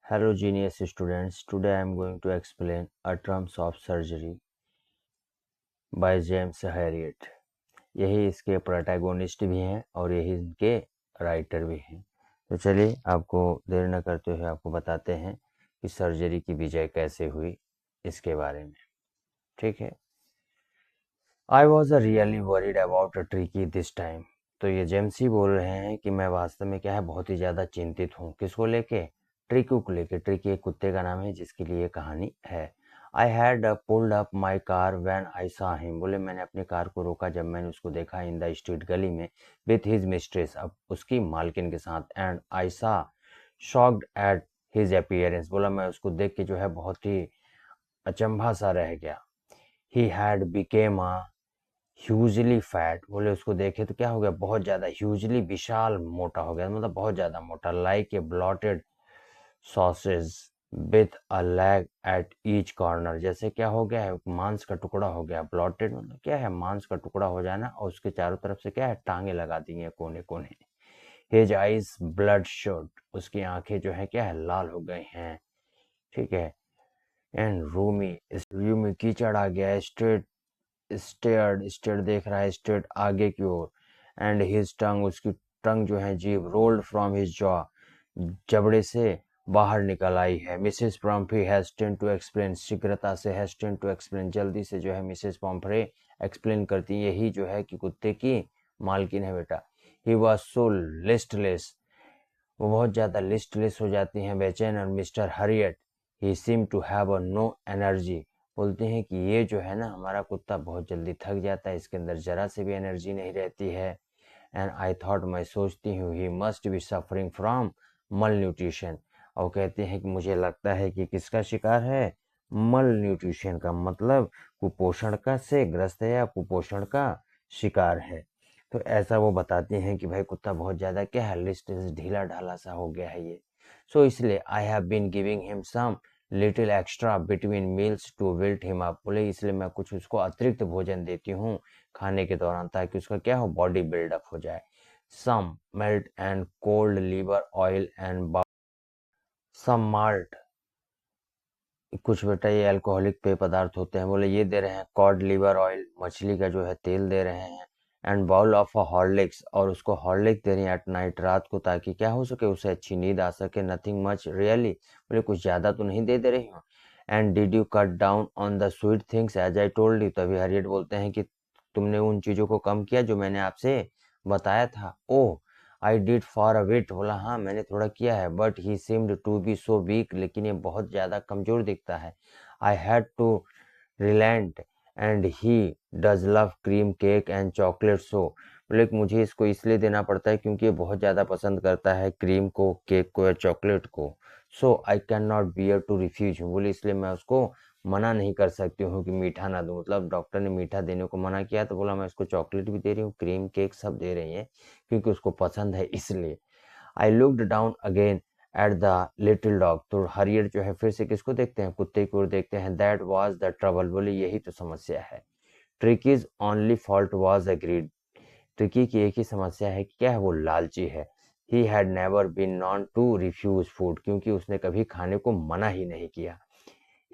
Heterogeneous students, today I am going to explain a terms of surgery by James Harriet. यही इसके protagonist भी हैं और यही इनके राइटर भी हैं। तो चलिए आपको देर न करते हुए आपको बताते हैं कि सर्जरी की विजय कैसे हुई इसके बारे में। ठीक है। I was really worried about tricky this time. तो ये जेम्स ही बोल रहे हैं कि मैं वास्तव में क्या है बहुत ही ज़्यादा चिंतित हूँ। किसको लेके? ट्रिकी को लेके। ट्रिकी एक कुत्ते का नाम है जिसके लिए कहानी है। I had pulled up my car when I सा हिम। बोले मैंने अपनी कार को रोका जब मैंने उसको देखा इन द स्ट्रीट गली में विथ हिज मिस्ट्रेस, अब उसकी मालकिन के साथ। एंड आई सा शॉक्ड एट हिज अपीयरेंस। बोला मैं उसको देख के जो है बहुत ही अचंभा सा रह गया। He had became a hugely fat. बोले उसको देखे तो क्या हो गया, बहुत ज्यादा, ह्यूजली विशाल मोटा हो गया, मतलब बहुत ज्यादा मोटा। Like a blotted sausage with a leg at each corner. जैसे क्या हो गया है, मांस का टुकड़ा हो गया। ब्लॉटेड मतलब क्या है, मांस का टुकड़ा हो जाना और उसके चारों तरफ से क्या है, टांगे लगा दी हैं कोने कोने। His eyes blood shot. उसकी आंखें जो है क्या है, लाल हो गई हैं। ठीक है। एंड रूमी रूमी कीचड़ आ गया। स्ट्रेट स्टेयर्ड देख रहा है स्ट्रेट आगे की ओर। एंड हिज टंग, उसकी टंग जो है जीभ, रोल्ड फ्रॉम हिज जॉ, जबड़े से बाहर निकल आई है। मिसेस पॉम्फ्रे हैस्टेन टू एक्सप्लेन, शीघ्रता से हैस्टेन टू एक्सप्लेन, जल्दी से जो है मिसेस पॉम्फ्रे एक्सप्लेन करती, यही जो है कि कुत्ते की मालकिन है बेटा। ही वॉज सो लिस्टलेस, वो बहुत ज़्यादा लिस्टलेस हो जाती हैं, बेचैन। और mister Herriot he seem to have a no energy. बोलते हैं कि ये जो है ना हमारा कुत्ता बहुत जल्दी थक जाता है, इसके अंदर ज़रा से भी एनर्जी नहीं रहती है। एंड आई थॉट, मैं सोचती हूँ, he must be suffering from मल न्यूट्रिशन। और कहते हैं कि मुझे लगता है कि किसका शिकार है, मल न्यूट्रिशन का, मतलब कुपोषण का से ग्रस्त है या कुपोषण का शिकार है। तो ऐसा वो बताते हैं कि भाई कुत्ता बहुत ज़्यादा क्या है, लिस्ट ढीला ढाला सा हो गया है ये। सो इसलिए I have been giving him some little extra between meals to build him up. बोले इसलिए मैं कुछ उसको अतिरिक्त भोजन देती हूँ खाने के दौरान, ताकि उसका क्या हो, बॉडी बिल्डअप हो जाए। Some malt and cod liver oil and some malt, कुछ बेटा ये अल्कोहलिक पेय पदार्थ होते हैं। बोले ये दे रहे हैं कॉड लिवर ऑयल, मछली का जो है तेल दे रहे हैं। And bowl of a Horlicks, और उसको हॉर्लिक दे रही हैं एट नाइट, रात को, ताकि क्या हो सके, उसे अच्छी नींद आ सके। Nothing much really. बोले कुछ ज़्यादा तो नहीं दे रही हूँ। And did you cut down on the sweet things as I told you. तभी हरियट बोलते हैं कि तुमने उन चीज़ों को कम किया जो मैंने आपसे बताया था। Oh I did for a bit. बोला हाँ मैंने थोड़ा किया है। But he seemed to be so weak, लेकिन ये बहुत ज़्यादा कमज़ोर दिखता है। I had to relent and he does love cream cake and chocolate. So बोले कि मुझे इसको इसलिए देना पड़ता है क्योंकि ये बहुत ज़्यादा पसंद करता है क्रीम को, केक को या चॉकलेट को। So I can not bear to refuse. बोले इसलिए मैं उसको मना नहीं कर सकती हूँ कि मीठा ना दूँ। मतलब डॉक्टर ने मीठा देने को मना किया तो बोला मैं इसको चॉकलेट भी दे रही हूँ, क्रीम केक सब दे रही है क्योंकि उसको पसंद है इसलिए। I looked down again at the little dog. तो हरियर जो है फिर से किसको देखते हैं, कुत्ते की ओर देखते हैं। That was the trouble. बोले यही तो समस्या है। ट्रिकीज only fault was agreed. Tricky की एक ही समस्या है कि क्या है, वो लालची है। He had never been known to refuse food, क्योंकि उसने कभी खाने को मना ही नहीं किया।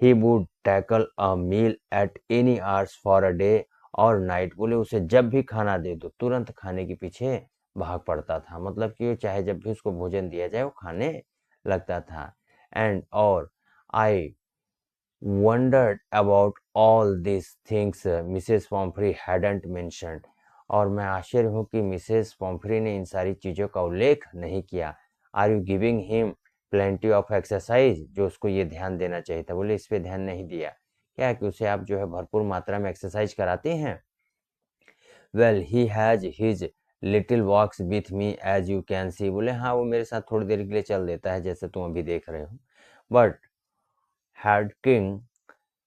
He would tackle a meal at any hours for a day और नाइट। बोले उसे जब भी खाना दे दो तुरंत खाने के पीछे भाग पड़ता था, मतलब कि चाहे जब भी उसको भोजन दिया जाए वो खाने लगता था। एंड और आई wondered about all these things Mrs Pomfrey hadn't mentioned। और मैं आश्चर्य हूँ कि मिसेस पॉम्फ्री ने इन सारी चीज़ों का उल्लेख नहीं किया। Are you giving him plenty of exercise, जो उसको ये ध्यान देना चाहिए था। बोले इस पे ध्यान नहीं दिया। क्या है कि उसे आप जो है भरपूर मात्रा में एक्सरसाइज कराते हैं। Well he has his little walks with me as you can see. बोले हाँ वो मेरे साथ थोड़ी देर के लिए चल देता है जैसे तुम अभी देख रहे हो। But Hodgkin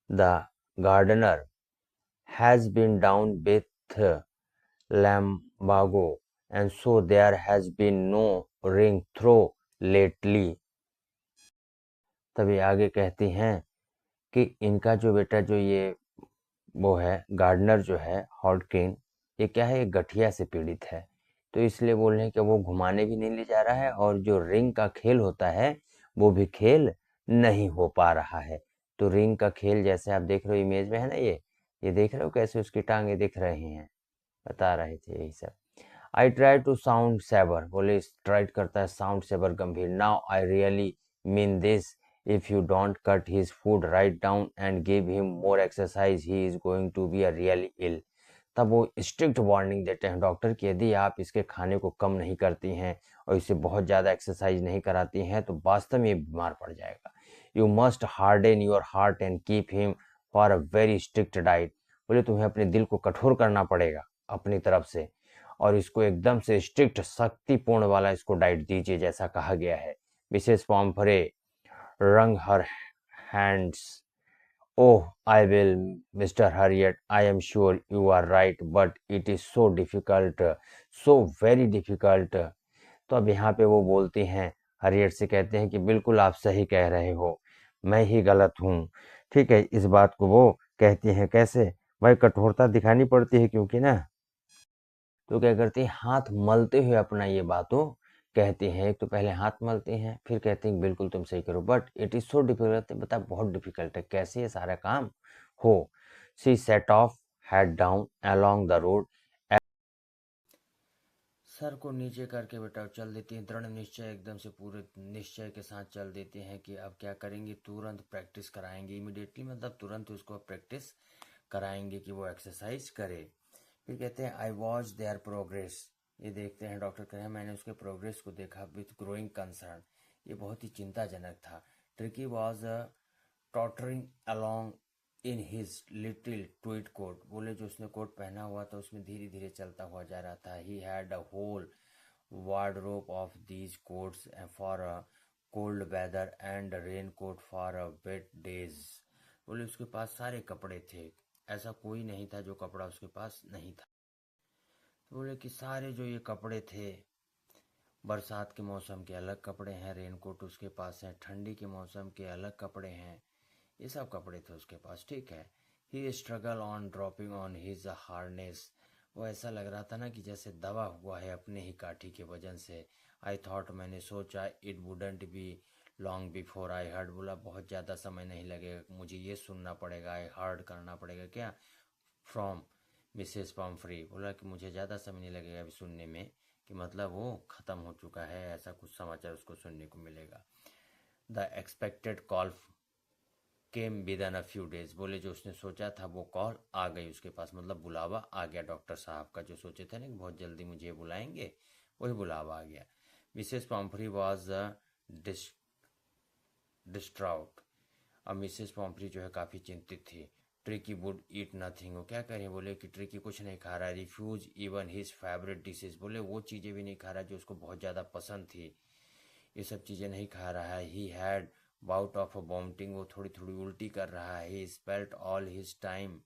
the gardener has been down with lumbago, and so there has been no ring throw lately। तभी आगे कहती हैं कि इनका जो बेटा जो ये वो है गार्डनर जो है हॉडकिन, ये क्या है, ये गठिया से पीड़ित है। तो इसलिए बोल रहे हैं कि वो घुमाने भी नहीं ले जा रहा है, और जो रिंग का खेल होता है वो भी खेल नहीं हो पा रहा है। तो रिंग का खेल जैसे आप देख रहे हो इमेज में है ना, ये देख रहे हो कैसे उसकी टांगे दिख रही हैं, बता रहे थे यही सब। I try to sound severe, बोले ट्राई करता है साउंड सेवर गंभीर। Now I really mean this, if you don't cut his food right down and give him more exercise he is going to be a really ill. तब वो strict warning देते हैं doctor कि यदि आप इसके खाने को कम नहीं करती हैं और इसे बहुत ज़्यादा एक्सरसाइज नहीं कराती हैं तो वास्तव में ये बीमार पड़ जाएगा। You must harden your heart and keep him for a very strict diet. बोले तुम्हें अपने दिल को कठोर करना पड़ेगा अपनी तरफ से और इसको एकदम से स्ट्रिक्ट शक्तिपूर्ण वाला इसको डाइट दीजिए जैसा कहा गया है। Mrs पॉम्फ्रे wrung her hands. Oh, I will, Mr. Harriet. I am sure you are right, but it is so difficult, so very difficult. तो अब यहाँ पे वो बोलती हैं, हरियट से कहते हैं कि बिल्कुल आप सही कह रहे हो, मैं ही गलत हूँ। ठीक है, इस बात को वो कहती हैं कैसे, भाई कठोरता दिखानी पड़ती है क्योंकि ना, तो क्या करती हैं हाथ मलते हुए अपना ये बातों कहती हैं। एक तो पहले हाथ मलती हैं, फिर कहती हैं बिल्कुल तुम सही करो, but it is so difficult, बता बहुत डिफिकल्ट है कैसे ये सारा काम हो। She said of head down along the road, sir को नीचे करके बेटा चल देती हैं, दृढ़ निश्चय एकदम से पूरे निश्चय के साथ चल देती हैं कि अब क्या करेंगे, तुरंत प्रैक्टिस कराएंगे इमिडिएटली, मतलब तुरंत उसको प्रैक्टिस कराएंगे कि वो एक्सरसाइज करे। फिर कहते हैं आई वॉच देयर प्रोग्रेस, ये देखते हैं डॉक्टर कह रहे हैं मैंने उसके प्रोग्रेस को देखा विथ ग्रोइंग कंसर्न, ये बहुत ही चिंताजनक था। Tricki was tottering along in his little tweed coat, बोले जो उसने कोट पहना हुआ था उसमें धीरे धीरे चलता हुआ जा रहा था। He had a whole wardrobe of these coats for a cold weather and raincoat for a wet days, बोले उसके पास सारे कपड़े थे, ऐसा कोई नहीं था जो कपड़ा उसके पास नहीं था। तो बोले कि सारे जो ये कपड़े थे, बरसात के मौसम के अलग कपड़े हैं, रेनकोट उसके पास है, ठंडी के मौसम के अलग कपड़े हैं, ये सब कपड़े थे उसके पास। ठीक है। He struggle on dropping on his harness, वो ऐसा लग रहा था ना कि जैसे दबा हुआ है अपने ही काठी के वजन से। आई थॉट, मैंने सोचा, it wouldn't be long before I heard, बोला बहुत ज़्यादा समय नहीं लगेगा मुझे ये सुनना पड़ेगा, आई हर्ड करना पड़ेगा क्या, फ्रॉम मिसेस पॉम्फ्री, बोला कि मुझे ज़्यादा समय नहीं लगेगा अभी सुनने में कि मतलब वो ख़त्म हो चुका है, ऐसा कुछ समाचार उसको सुनने को मिलेगा। The expected call came with in a few days, बोले जो उसने सोचा था वो कॉल आ गई उसके पास, मतलब बुलावा आ गया डॉक्टर साहब का, जो सोचे थे ना कि बहुत जल्दी मुझे बुलाएंगे, वही बुलावा आ गया। मिसेस पॉम्फ्री वॉज डिस्ट्राउट, अब मिसेस पॉम्फ्री जो है काफ़ी चिंतित थी। ट्रिकी वुड ईट नथिंग, वो क्या करें, बोले कि ट्रिकी कुछ नहीं खा रहा, refuse even his favourite dishes, बोले वो चीज़ें भी नहीं खा रहा जो उसको बहुत ज़्यादा पसंद थी, ये सब चीज़ें नहीं खा रहा है। He had bout of a vomiting, वो थोड़ी थोड़ी उल्टी कर रहा है। ही स्पेल्ट ऑल हिज टाइम,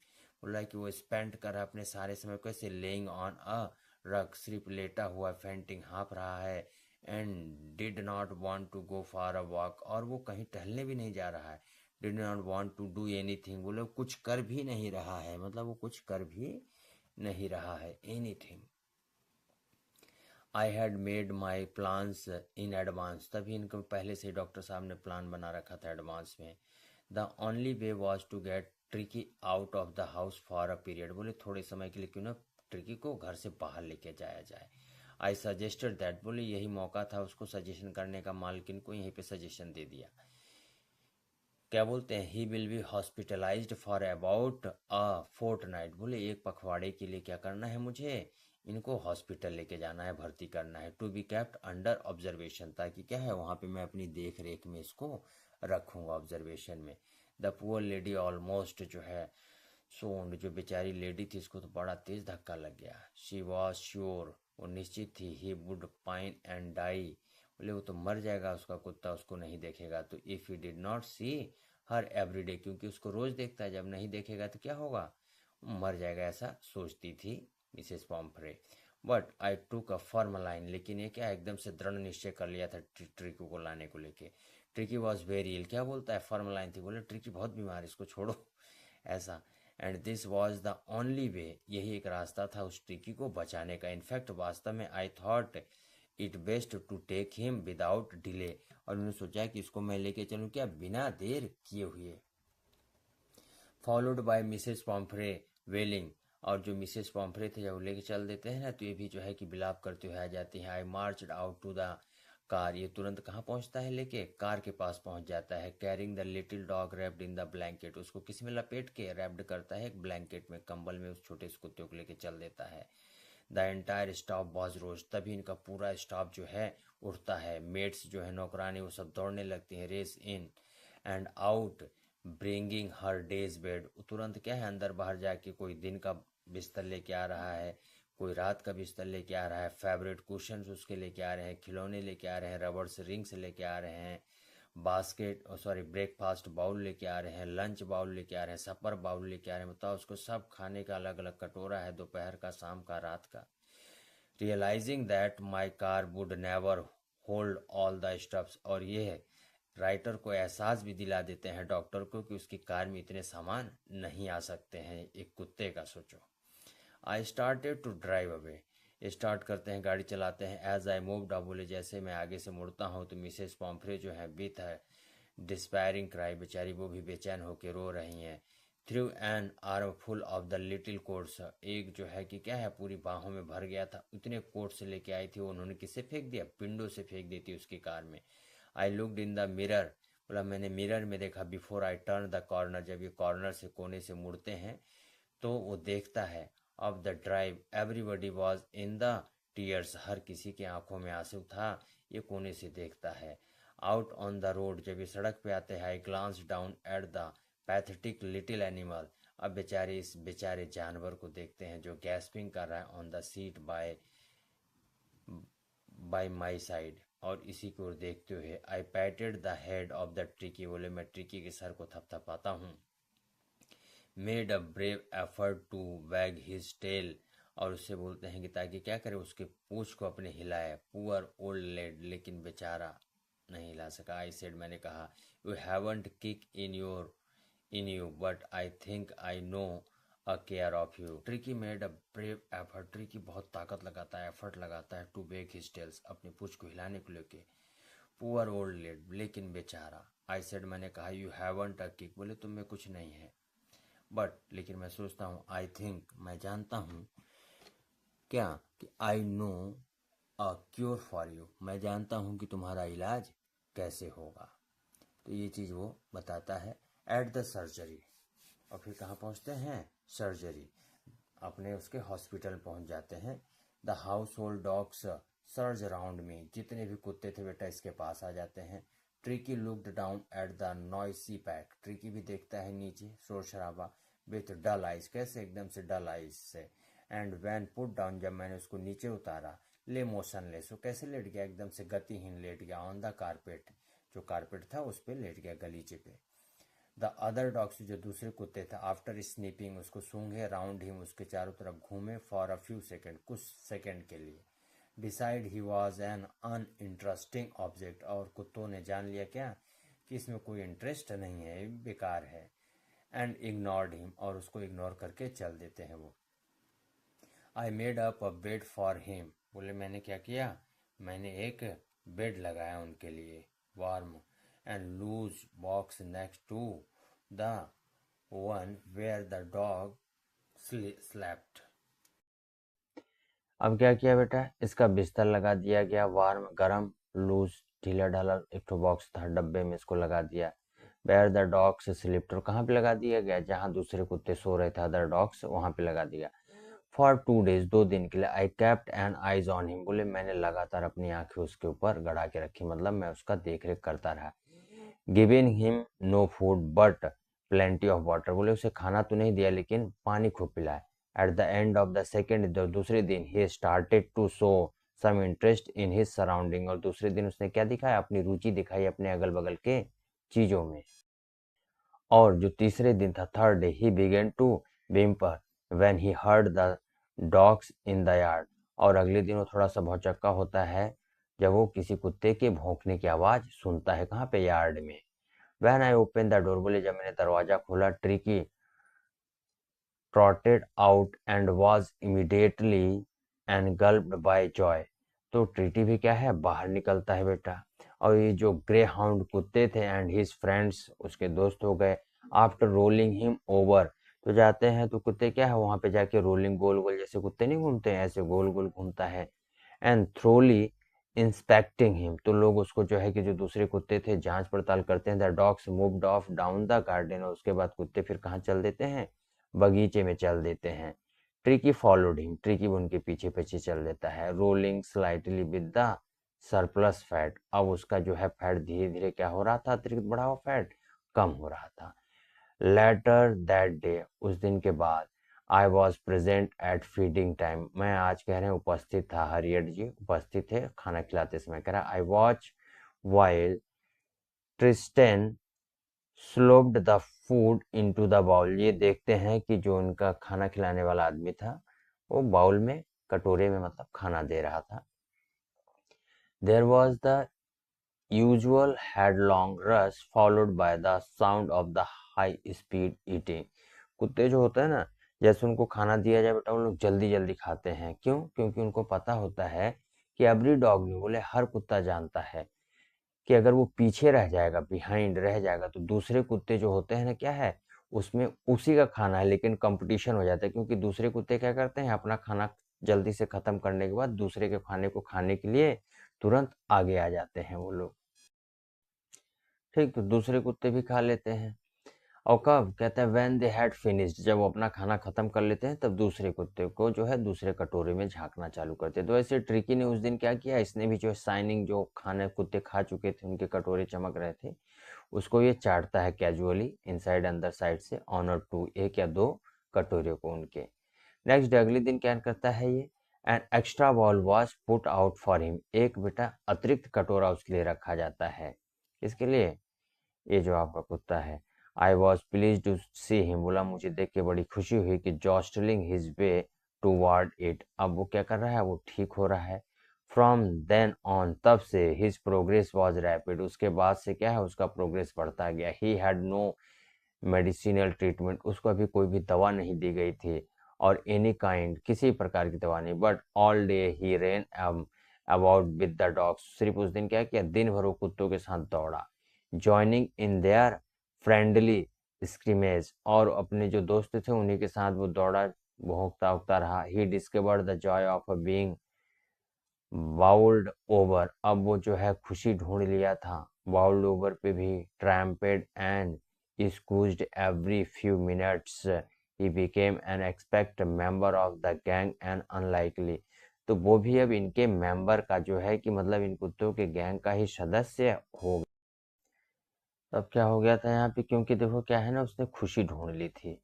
बोला है कि वो स्पेंड कर रहा है अपने सारे समय कैसे, लेइंग ऑन अ रग, सिर्फ लेटा हुआ, फेंटिंग हाँफ रहा है, and did not want to go for a walk, और वो कहीं टहलने भी नहीं जा रहा है। Did not want to do anything, बोले कुछ कर भी नहीं रहा है, मतलब वो कुछ कर भी नहीं रहा है, anything. I had made my plans in advance, तभी इनको पहले से डॉक्टर साहब ने प्लान बना रखा था एडवांस में। The only way was to get Tricki out of the house for a period, बोले थोड़े समय के लिए क्यों ना ट्रिकी को घर से बाहर लेके जाया जाए। आई सजेस्टेड दैट, बोले यही मौका था उसको सजेशन करने का, मालकिन को यहीं पे सजेशन दे दिया। क्या बोलते हैं, he will be hospitalised for about a fortnight, बोले एक पखवाड़े के लिए क्या करना है मुझे, इनको हॉस्पिटल लेके जाना है, भर्ती करना है। To be kept under observation, ताकि क्या है वहाँ पे मैं अपनी देख रेख में इसको रखूँगा, ऑब्जर्वेशन में। द पुअर लेडी ऑलमोस्ट जो है सोंड, जो बेचारी लेडी थी इसको तो बड़ा तेज धक्का लग गया। शी वॉज श्योर, वो निश्चित थी, he would pine and die, बोले वो तो मर जाएगा उसका कुत्ता उसको नहीं देखेगा तो। If he did not see her every day, क्योंकि उसको रोज देखता है, जब नहीं देखेगा तो क्या होगा, मर जाएगा, ऐसा सोचती थी मिसेस पॉम्फ्रे। बट आई टूक अ फर्म लाइन, लेकिन ये क्या एकदम से दृढ़ निश्चय कर लिया था ट्रिकी को लाने को लेके। ट्रिकी वॉज वेरी इल, क्या बोलता है फर्म लाइन थी, बोले ट्रिकी बहुत बीमार है इसको छोड़ो, ऐसा। And this was the only वे, यही एक रास्ता था उस ट्रिकी को बचाने का। इनफैक्ट वास्तव में I thought it best to take him without delay, और उन्होंने सोचा कि इसको मैं लेके चलूँ क्या बिना देर किए हुए। फॉलोड बाय मिसेस पॉम्फ्रे वेलिंग, और जो मिसेस पॉम्फ्रे थे जब वो लेके चल देते हैं ना तो ये भी जो है कि बिलाप करते हुए आ जाती हैं। I marched out to the car, ये तुरंत कहाँ पहुंचता है, लेके कार के पास पहुंच जाता है। Carrying the little dog wrapped in the blanket, उसको किस में लपेट के रैप्ड करता है, एक ब्लैंकेट में, कंबल में उस छोटे से कुत्ते को लेके चल देता है। द एंटायर स्टाफ वॉज रोज, तभी इनका पूरा स्टाफ जो है उठता है। मेट्स जो है नौकरानी वो सब दौड़ने लगती हैं। Race in and out bringing her days bed, तुरंत क्या है अंदर बाहर जाके कोई दिन का बिस्तर लेके आ रहा है, कोई रात का बिस्तर लेके आ रहा है, फेवरेट कुशंस उसके लेके आ रहे हैं, खिलौने लेके आ रहे हैं, रबर्स रिंग्स लेके आ रहे हैं, बास्केट सॉरी ब्रेकफास्ट बाउल लेके आ रहे हैं, लंच बाउल लेके आ रहे हैं, सपर बाउल लेके आ रहे हैं। बताओ उसको सब खाने का अलग अलग कटोरा है, दोपहर का, शाम का, रात का। Realising that my car would never hold all the stuffs, और ये है राइटर को एहसास भी दिला देते हैं डॉक्टर को कि उसकी कार में इतने सामान नहीं आ सकते हैं एक कुत्ते का, सोचो। I started to drive away, start करते हैं, गाड़ी चलाते हैं। एज आई मूव्ड, अब बोले जैसे मैं आगे से मुड़ता हूँ तो मिसेस पॉम्फ्रे जो है विथ है डिस्पायरिंग क्राई, बेचारी वो भी बेचैन होकर रो रही हैं। Through an arm full of the little quotes, एक जो है कि क्या है पूरी बाहों में भर गया था, इतने कोट से लेके आई थी वो, उन्होंने किससे फेंक दिया, विंडो से फेंक देती उसकी कार में। I looked in the mirror, बोला मैंने मिरर में देखा। Before I turn the corner, जब ये कॉर्नर से कोने से मुड़ते हैं तो वो देखता है। Of the drive everybody was in the tears, हर किसी की आंखों में आंसू था, ये कोने से देखता है। आउट ऑन द रोड, जब ये सड़क पे आते हैं, I glance down at the pathetic little animal, अब बेचारे इस बेचारे जानवर को देखते हैं जो गैस्पिंग कर रहा है on the seat by my side, और इसी को देखते हुए I patted the head of the Tricki, बोले मैं ट्रिकी के सर को थपथपाता हूँ। Made a brave effort to wag his tail, और उससे बोलते हैं कि ताकि क्या करे उसके पूंछ को अपने हिलाए। पुअर ओल्ड लेड, लेकिन बेचारा नहीं हिला सका। आई सेड, मैंने कहा, you haven't kick in you but I think I know a care of you. Tricky made a brave effort, tricky बहुत ताकत लगाता है, एफर्ट लगाता है, टू बेक हिज टेल्स, अपनी पूंछ को हिलाने को लेके। पुअर ओल्ड लेड, लेकिन बेचारा। आई सेड, मैंने कहा, यू हैवंट अ किक, बोले तुम में कुछ नहीं है, बट लेकिन मैं सोचता हूँ, आई थिंक मैं जानता हूँ, क्या कि I know a cure for you, मैं जानता हूँ कि तुम्हारा इलाज कैसे होगा। तो ये चीज़ वो बताता है। एट द सर्जरी, और फिर कहाँ पहुँचते हैं, सर्जरी, अपने उसके हॉस्पिटल पहुँच जाते हैं। The house hold dogs surge around में, जितने भी कुत्ते थे बेटा इसके पास आ जाते हैं। Tricky looked down at the noisy pack, tricky भी देखता है नीचे शोर शराबा, विथ डल आइज, कैसे एकदम से डल आइज से। एंड वैन पुट डाउन, जब मैंने उसको नीचे उतारा, ले मोशनलेस, वो कैसे लेट गया, एकदम से गतिहीन लेट गया, ऑन द कारपेट, जो कारपेट था उस पर लेट गया, गलीचे पे। द अदर डॉग्स, जो दूसरे कुत्ते थे, आफ्टर स्नीपिंग, उसको सूंघे, राउंड हिम, उसके चारों तरफ घूमे, फॉर अ फ्यू सेकेंड, कुछ सेकेंड के लिए। Decide he was an uninteresting object, और कुत्तों ने जान लिया क्या कि इसमें कोई इंटरेस्ट नहीं है, बेकार है। एंड इग्नोर्ड हिम, और उसको इग्नोर करके चल देते हैं वो। I made up a bed for him, बोले मैंने क्या किया, मैंने एक बेड लगाया उनके लिए, warm and loose box next to the one where the dog slept. अब क्या किया बेटा, इसका बिस्तर लगा दिया गया, वार्म गर्म, लूज ढीला ढाला, एक तो बॉक्स था डब्बे में, इसको लगा दिया। वेयर द डॉग्स स्लिप्ट, कहाँ पे लगा दिया गया, जहाँ दूसरे कुत्ते सो रहे थे अदर डॉग्स, वहाँ पे लगा दिया। फॉर 2 days, 2 दिन के लिए। I kept an eyes on him, बोले मैंने लगातार अपनी आंखें उसके ऊपर गड़ा के रखी, मतलब मैं उसका देख रेख करता रहा। Giving him no food but plenty of water, बोले उसे खाना तो नहीं दिया लेकिन पानी खूब पिलाया। At the end of the second, दूसरे दिन, he started to show some interest in his surrounding, और दूसरे दिन उसने क्या दिखाया, अपनी रुचि दिखाई अपने अगल बगल के चीजों में। और जो तीसरे दिन था, third day, he began to whimper when he heard the dogs in the yard, और अगले दिन वो थोड़ा सा भौचक्का होता है जब वो किसी कुत्ते के भौंकने की आवाज सुनता है, कहाँ पे, यार्ड में। When I open the door, बोले जब मैंने दरवाजा खोला, tricky trotted out and was immediately engulfed by joy, तो ट्रीटी भी क्या है, बाहर निकलता है बेटा, और ये जो ग्रे हाउंड कुत्ते थे एंड हिज फ्रेंड्स उसके दोस्त हो गए। आफ्टर रोलिंग हिम ओवर, तो जाते हैं तो कुत्ते क्या है वहां पे जाके रोलिंग, गोल गोल जैसे कुत्ते नहीं घूमते हैं ऐसे गोल गोल घूमता है। एंड थ्रोली इंस्पेक्टिंग हिम, तो लोग उसको जो है कि जो दूसरे कुत्ते थे जांच पड़ताल करते हैं। The dogs moved of down the garden, और उसके बाद कुत्ते फिर कहाँ चल देते हैं, बगीचे में चल देते हैं। ट्रिकी फॉलोड हिम, ट्रिकी उनके पीछे पीछे चल देता है। Rolling slightly with the surplus fat, अब उसका जो है फैट धीरे धीरे क्या हो रहा था, अतिरिक्त बढ़ा हुआ फैट कम हो रहा था। लेटर दैट डे, उस दिन के बाद, I was present at feeding time, मैं आज कह रहे हैं उपस्थित था, हरियट जी उपस्थित थे खाना खिलाते समय। कह रहा I watch while Tristan slopped the food into the bowl, ये देखते हैं कि जो उनका खाना खिलाने वाला आदमी था वो बाउल में, कटोरे में मतलब खाना दे रहा था। There was the usual headlong rush followed by the sound of the high speed eating, कुत्ते जो होते हैं ना, जैसे उनको खाना दिया जाए बेटा, उन लोग जल्दी जल्दी खाते हैं। क्यों? क्योंकि उनको पता होता है कि एवरी डॉग नहीं बोले हर कुत्ता जानता है कि अगर वो पीछे रह जाएगा, बिहाइंड रह जाएगा, तो दूसरे कुत्ते जो होते हैं ना क्या है, उसमें उसी का खाना है लेकिन कंपटीशन हो जाता है। क्योंकि दूसरे कुत्ते क्या करते हैं, अपना खाना जल्दी से खत्म करने के बाद दूसरे के खाने को खाने के लिए तुरंत आगे आ जाते हैं वो लोग। ठीक, तो दूसरे कुत्ते भी खा लेते हैं। और कब? कहता है व्हेन दे हैड फिनिश्ड, जब वो अपना खाना खत्म कर लेते हैं तब दूसरे कुत्ते को जो है दूसरे कटोरे में झांकना चालू करते हैं। तो ऐसे ट्रिकी ने उस दिन क्या किया, इसने भी जो है शाइनिंग, जो खाने कुत्ते खा चुके थे उनके कटोरे चमक रहे थे, उसको ये चाटता है कैजुअली इनसाइड अंदर साइड से, ऑनर टू, एक या दो कटोरे को उनके। नेक्स्ट डे अगले दिन क्या करता है ये, an extra ball was put out for him, एक बेटा अतिरिक्त कटोरा उसके लिए रखा जाता है। किसके लिए? ये जो आपका कुत्ता है। I was pleased to see him, बोला मुझे देख के बड़ी खुशी हुई कि jostling his way toward it, अब वो क्या कर रहा है, वो ठीक हो रहा है। फ्रॉम देन ऑन, तब से हिज प्रोग्रेस वॉज रैपिड, उसके बाद से क्या है उसका प्रोग्रेस बढ़ता गया। He had no medicinal treatment, उसको अभी कोई भी दवा नहीं दी गई थी, और एनी काइंड, किसी प्रकार की दवा नहीं। But all day he rain about with the dogs, सिर्फ उस दिन क्या किया, दिन भर वो कुत्तों के साथ दौड़ा। जॉइनिंग इन देयर फ्रेंडली स्क्रीमेज, और अपने जो दोस्त थे उन्हीं के साथ वो दौड़ा भोंकता उगता रहा। He discovered the joy of being bowled over, अब वो जो है खुशी ढूंढ लिया था। बाउल्ड ओवर पे भी trampled and squashed every few minutes, he became an expected member of the gang and unlikely, तो वो भी अब इनके मेंबर का जो है कि मतलब इन कुत्तों के गैंग का ही सदस्य हो गया। तब क्या हो गया था यहाँ पे, क्योंकि देखो क्या है ना, उसने खुशी ढूंढ ली थी,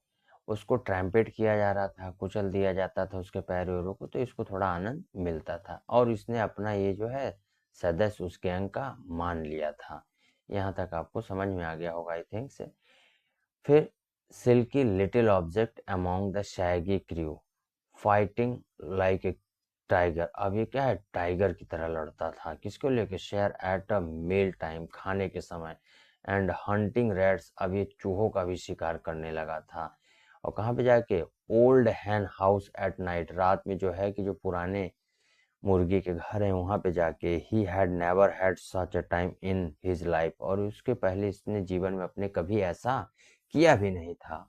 उसको ट्रैम्पेट किया जा रहा था, कुचल दिया जाता था उसके पैर वैरों को, तो इसको थोड़ा आनंद मिलता था, और इसने अपना ये जो है सदस्य उस गैंग का मान लिया था। यहाँ तक आपको समझ में आ गया होगा आई थिंक से। फिर silky little object among the shaggy crew fighting like a tiger, अब ये क्या है, टाइगर की तरह लड़ता था, किसको लेके, share at a meal time, खाने के समय। एंड हंटिंग रैट्स, अब ये चूहों का भी शिकार करने लगा था। और कहाँ पे जाके, old hen house at night, रात में जो है कि जो पुराने मुर्गी के घर हैं वहां पे जाके। ही had never had such a time in his life, और उसके पहले इसने जीवन में अपने कभी ऐसा किया भी नहीं था।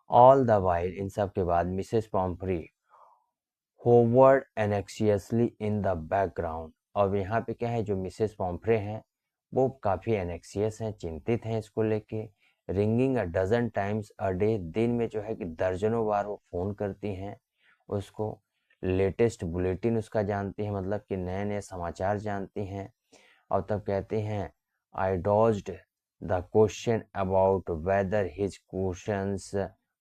ऑल द वाइल, इन सब के बाद, Mrs Pumphrey hovered anxiously in the background, और यहाँ पे क्या है, जो मिसेस पॉम्फ्रे हैं वो काफ़ी एनेक्सियस हैं, चिंतित हैं इसको लेके। Ringing a dozen times a day, दिन में जो है कि दर्जनों बार वो फ़ोन करती हैं उसको। लेटेस्ट बुलेटिन उसका जानती हैं, मतलब कि नए नए समाचार जानती हैं। और तब कहते हैं, I dodged the question about whether his questions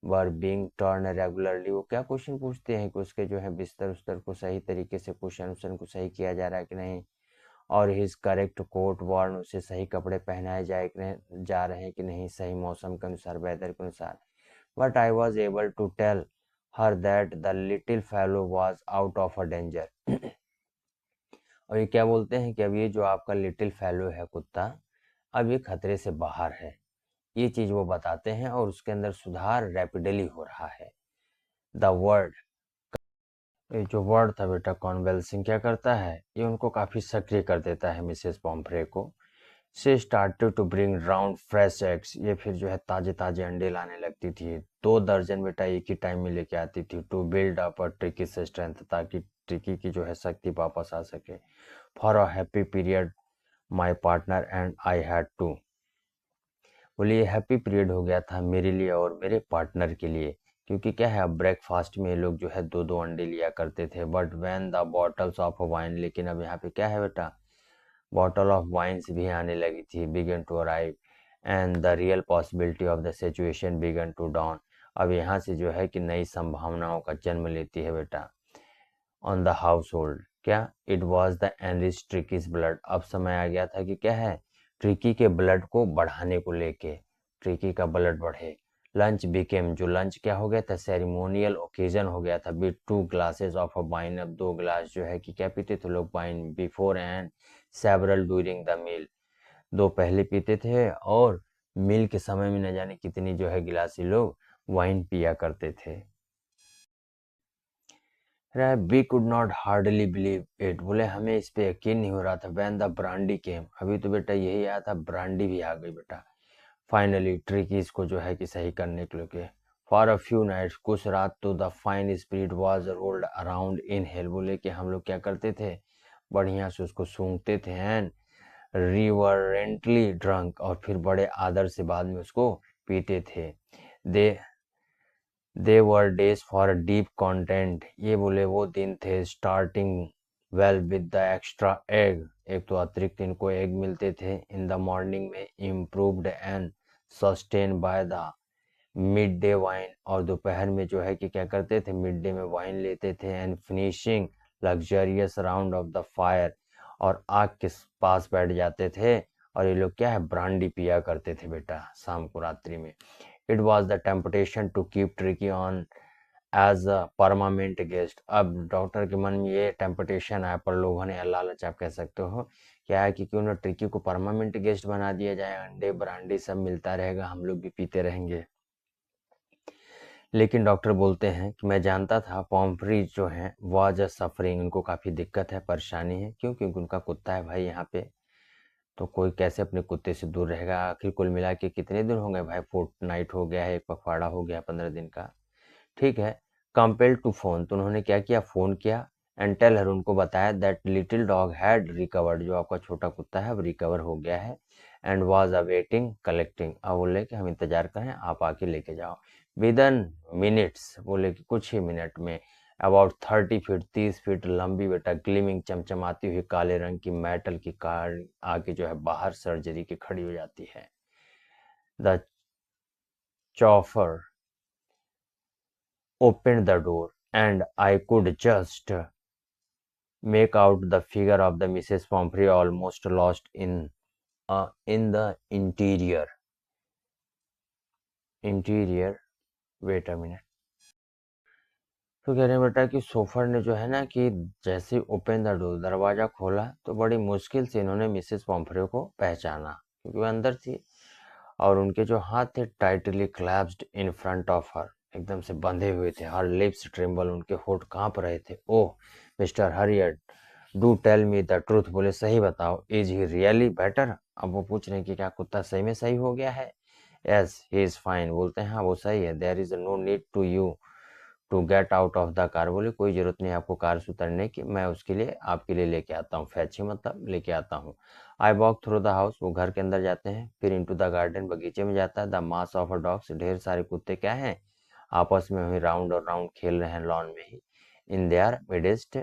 were being turned regularly, वो क्या क्वेश्चन पूछते हैं कि उसके जो है बिस्तर उस्तर को सही तरीके से क्वेश्चन उश्चन को सही किया जा रहा है कि नहीं, और हिज करेक्ट कोट वॉर्न, उसे सही कपड़े पहनाए जाए कि नहीं, जा रहे हैं कि नहीं, सही मौसम के अनुसार, वेदर के अनुसार। But I was able to tell her that the little fellow was out of a danger, और ये क्या बोलते हैं कि अब ये जो आपका लिटिल फेलो है कुत्ता, अब ये खतरे से बाहर है, ये चीज वो बताते हैं, और उसके अंदर सुधार रैपिडली हो रहा है। द वर्ड, ये जो वर्ड था बेटा कॉन्वेल्सिंग, क्या करता है, ये उनको काफी सक्रिय कर देता है मिसेस पॉम्फ्रे को। She started to bring round fresh eggs, ये फिर जो है ताजे ताजे अंडे लाने लगती थी। 2 दर्जन बेटा एक ही टाइम में लेके आती थी। To build up a Tricki's strength, ताकि ट्रिकी की जो है शक्ति वापस आ सके। For a happy period my partner and I had to, बोले ये हैप्पी पीरियड हो गया था मेरे लिए और मेरे पार्टनर के लिए, क्योंकि क्या है अब ब्रेकफास्ट में ये लोग जो है 2-2 अंडे लिया करते थे। But when the bottles of wine, लेकिन अब यहाँ पे क्या है बेटा, बॉटल ऑफ वाइन्स भी आने लगी थी, began to arrive and the real possibility of the situation began to down, अब यहाँ से जो है कि नई संभावनाओं का जन्म लेती है बेटा ऑन द हाउस होल्ड। क्या, it was the enrich Tricki's blood, अब समय आ गया था कि क्या है, ट्रिकी के ब्लड को बढ़ाने को लेके, ट्रिकी का ब्लड बढ़े। लंच बिकेम, जो लंच क्या हो गया था, सेरेमोनियल ओकेजन हो गया था। With 2 glasses of a wine, अब 2 ग्लास जो है कि क्या पीते थे लोग, wine. Before and several during the meal, 2 पहले पीते थे और मील के समय में न जाने कितनी जो है गिलासी लोग वाइन पिया करते थे। We could not hardly believe it, बोले हमें इस पे यकीन नहीं हो रहा था। वैन द ब्रांडी केम, अभी तो बेटा यही आया था, ब्रांडी भी आ गई बेटा। फाइनली ट्रिकीज को जो है कि सही करने के लिए। फॉर अ फ्यू नाइट्स, कुछ रात तो the fine spirit was rolled around in hell, बोले कि हम लोग क्या करते थे, बढ़िया से उसको सूंघते थे एंड रिवरेंटली ड्रंक, और फिर बड़े आदर से बाद में उसको पीते थे। दे दे वर डेज फॉर डीप कंटेंट, ये बोले वो दिन थे starting well with the extra egg, एक तो अतिरिक्त इनको एग मिलते थे इन द मॉर्निंग में, improved and sustain by the mid day wine, और दोपहर में जो है कि क्या करते थे, मिड डे में वाइन लेते थे। And finishing luxurious round of the fire, और आग के पास बैठ जाते थे और ये लोग क्या है, ब्रांडी पिया करते थे बेटा शाम को रात्रि में। It was the temptation to keep Tricki on as a permanent guest, अब डॉक्टर के मन में ये टेम्पटेशन आया, पर लोगों ने लालच आप कह सकते हो, क्या है कि क्यों ना ट्रिकी को परमानेंट गेस्ट बना दिया जाए, अंडे ब्रांडी सब मिलता रहेगा, हम लोग भी पीते रहेंगे। लेकिन डॉक्टर बोलते हैं कि मैं जानता था पॉम्फ्री जो है वाज सफरिंग, उनको काफ़ी दिक्कत है, परेशानी है, क्यों, क्योंकि उनका कुत्ता है भाई यहाँ पे, तो कोई कैसे अपने कुत्ते से दूर रहेगा। आखिर कुल मिला के कितने दिन हो गए भाई, फोर्टनाइट हो गया है, एक पखवाड़ा हो गया 15 दिन का, ठीक है। कंपेल टू फोन, तो उन्होंने क्या किया, फोन किया एंड टेल हर, उनको बताया that little dog had recovered, जो आपका छोटा कुत्ता है अब रिकवर हो गया है। एंड वाज अवेटिंग कलेक्टिंग, अब बोले कि हम इंतजार करें, आप आके लेके जाओ। विदन मिनट्स, बोले कि कुछ ही मिनट में, अबाउट 30 फीट, 30 फीट लंबी बेटा, ग्लिमिंग चमचमाती हुई काले रंग की मेटल की कार आके जो है बाहर सर्जरी की खड़ी हो जाती है। The chauffeur opened the door and I could just make out the figure of the Mrs. Pomfrey almost lost in the interior. Interior. Wait a minute. तो कह रहे हैं बेटा कि सोफर ने जो है ना कि जैसे ओपन द डोर, दरवाजा खोला तो बड़ी मुश्किल से इन्होंने मिसेस पॉम्फ्रे को पहचाना, क्योंकि वो अंदर थी और उनके जो हाथ थे tightly clasped in front of her, एकदम से बंधे हुए थे। हर लिप्स ट्रिम्बल, उनके होठ कांप रहे थे। Oh Mr Herriot, do tell me the truth, बोले सही बताओ, इज ही रियली बेटर, अब वो पूछ रहे हैं कि क्या कुत्ता सही में सही हो गया है। यस ही इज फाइन, बोलते हैं हाँ वो सही है। There is no need to you to get out of the car, बोले कोई जरूरत नहीं आपको कार से उतरने की, मैं उसके लिए आपके लिए लेके आता हूँ, फैची मतलब लेके आता हूँ। I walk through the house, वो घर के अंदर जाते हैं, फिर इनटू द गार्डन, बगीचे में जाता है। The mass of a dogs, ढेर सारे कुत्ते क्या हैं, आपस में वही राउंड और राउंड खेल रहे हैं लॉन में ही। In their midst,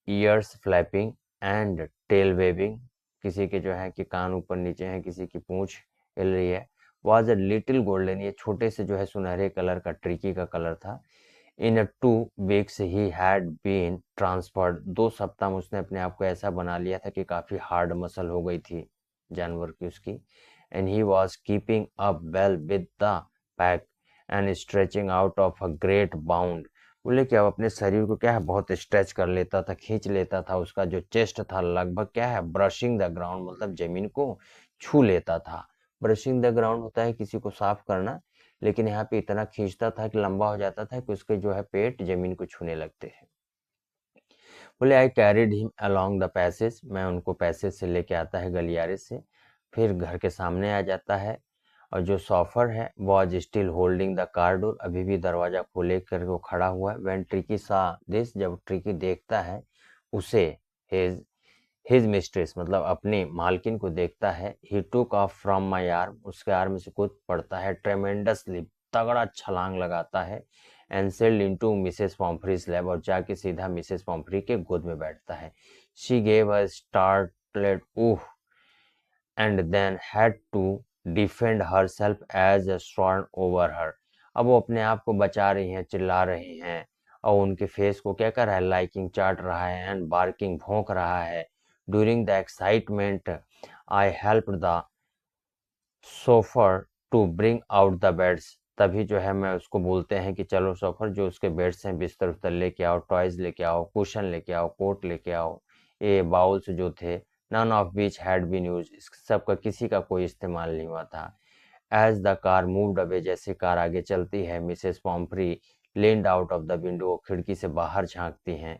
ears flapping and tail waving, किसी के जो है कि कान ऊपर नीचे हैं, किसी की पूंछ हिल रही है। वॉज अ लिटिल गोल्डन, ये छोटे से जो है सुनहरे कलर का ट्रिकी का कलर था। In 2 weeks he had been transferred, 2 सप्ताह में उसने अपने आप को ऐसा बना लिया था कि काफ़ी हार्ड मसल हो गई थी जानवर की उसकी। And he was keeping up well with the pack and stretching out of a great bound, बोले कि अब अपने शरीर को क्या है बहुत स्ट्रेच कर लेता था, खींच लेता था। उसका जो चेस्ट था लगभग क्या है ब्रशिंग द ग्राउंड, मतलब जमीन को छू लेता था। ब्रशिंग द ग्राउंड होता है किसी को साफ करना, लेकिन यहाँ पे इतना खींचता था कि लंबा हो जाता था कि उसके जो है पेट जमीन को छूने लगते हैं। बोले I carried him along the passage, मैं उनको पैसेज से लेके आता है गलियारे से। फिर घर के सामने आ जाता है और जो शॉफर है was still holding the car door, अभी भी दरवाजा खोले कर वो खड़ा हुआ है। व्हेन ट्रिकी सा दिस, जब ट्रिकी देखता है उसे, हिज हिज मिस्ट्रेस मतलब अपनी मालकिन को देखता है, he took off from my arm, उसके आर्म से कूद पड़ता है, ट्रेमेंडसली तगड़ा छलांग लगाता है, and sailed into Mrs Pomfrey's lap, और जाके सीधा मिसेस पॉम्फ्री के गोद में बैठता है। She gave a startled ooh and then had to defend herself as a sworn over her. अब वो अपने आप को बचा रही हैं, चिल्ला रही हैं, और उनके फेस को क्या कर रहा है, लाइकिंग चाट रहा है एंड बार्किंग भौंक रहा है। During the excitement I help the chauffeur to bring out the beds, तभी जो है मैं उसको बोलते हैं कि चलो सोफर, जो उसके बेड्स हैं बिस्तर उस्तर लेके आओ, टॉयज लेके आओ, कुशन लेके आओ, कोट लेके आओ। ये बाउल्स जो थे, none of which had been use, इस सब का किसी का कोई इस्तेमाल नहीं हुआ था। As the car moved away, जैसे कार आगे चलती है, Mrs Pumphrey leaned out of the window, खिड़की से बाहर झांकती हैं,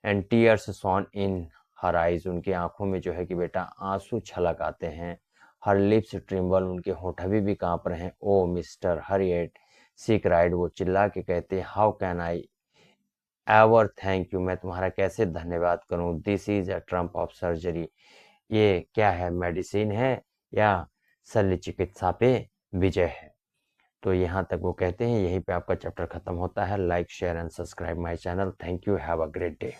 and tears shone in her eyes, उनकी आंखों में जो है कि बेटा आंसू छलक आते हैं। हर लिप्स ट्रिम्बल, उनके होंठ अभी भी कांप रहे हैं। ओ मिस्टर हरिएट, सी क्राइड, वो चिल्ला के कहते हैं, how can I ever thank you, मैं तुम्हारा कैसे धन्यवाद करूं। This is a Trump of surgery, ये क्या है, मेडिसिन है या शल्य चिकित्सा पे विजय है। तो यहाँ तक वो कहते हैं, यहीं पे आपका चैप्टर खत्म होता है। Like share and subscribe my channel. Thank you, have a great day.